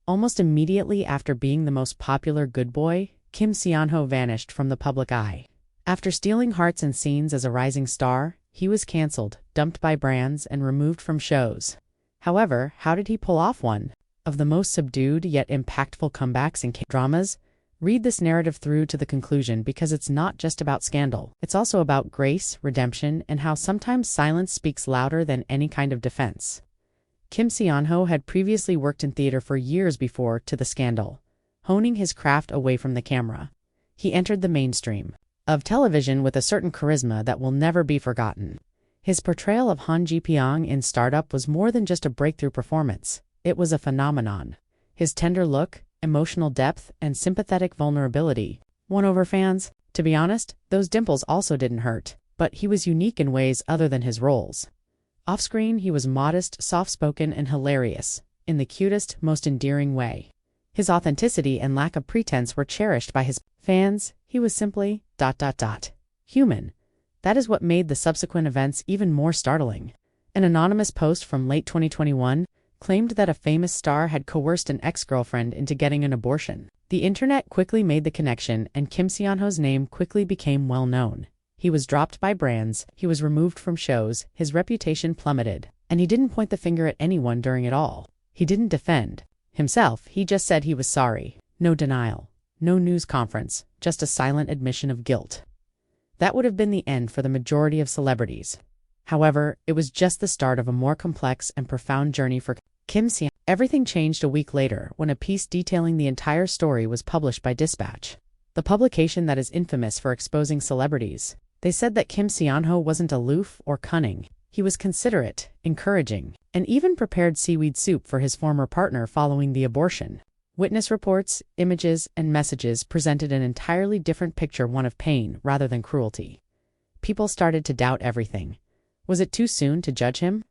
Almost immediately after being the most popular good boy, Kim Seon-ho vanished from the public eye. After stealing hearts and scenes as a rising star, he was cancelled, dumped by brands, and removed from shows. However, how did he pull off one of the most subdued yet impactful comebacks in K-dramas? Read this narrative through to the conclusion because it's not just about scandal. It's also about grace, redemption, and how sometimes silence speaks louder than any kind of defense. Kim Seon-ho had previously worked in theater for years before to the scandal, honing his craft away from the camera. He entered the mainstream of television with a certain charisma that will never be forgotten. His portrayal of Han Ji-pyong in Startup was more than just a breakthrough performance. It was a phenomenon. His tender look, emotional depth, and sympathetic vulnerability won over fans. To be honest, those dimples also didn't hurt, but he was unique in ways other than his roles. Off-screen, he was modest, soft-spoken, and hilarious, in the cutest, most endearing way. His authenticity and lack of pretense were cherished by his fans. He was simply ... human. That is what made the subsequent events even more startling. An anonymous post from late 2021 claimed that a famous star had coerced an ex-girlfriend into getting an abortion. The internet quickly made the connection, and Kim Seon-ho's name quickly became well known. He was dropped by brands, he was removed from shows, his reputation plummeted, and he didn't point the finger at anyone during it all. He didn't defend himself, he just said he was sorry. No denial, no news conference, just a silent admission of guilt. That would have been the end for the majority of celebrities. However, it was just the start of a more complex and profound journey for Kim Seon. Everything changed a week later when a piece detailing the entire story was published by Dispatch, the publication that is infamous for exposing celebrities. They said that Kim Seon-ho wasn't aloof or cunning. He was considerate, encouraging, and even prepared seaweed soup for his former partner following the abortion. Witness reports, images, and messages presented an entirely different picture, one of pain rather than cruelty. People started to doubt everything. Was it too soon to judge him?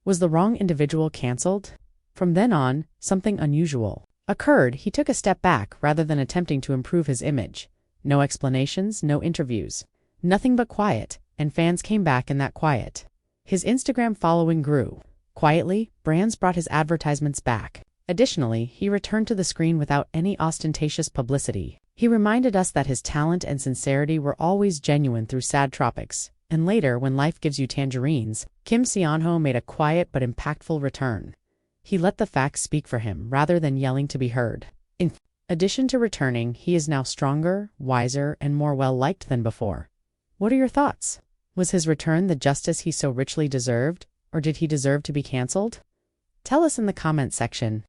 Was the wrong individual cancelled? From then on, something unusual occurred. He took a step back rather than attempting to improve his image. No explanations, no interviews. Nothing but quiet, and fans came back in that quiet. His Instagram following grew. Quietly, brands brought his advertisements back. Additionally, he returned to the screen without any ostentatious publicity. He reminded us that his talent and sincerity were always genuine through sad tropics. And later, when Life Gives You Tangerines, Kim Seon-ho made a quiet but impactful return. He let the facts speak for him rather than yelling to be heard. In addition to returning, he is now stronger, wiser, and more well-liked than before. What are your thoughts? Was his return the justice he so richly deserved, or did he deserve to be cancelled? Tell us in the comments section.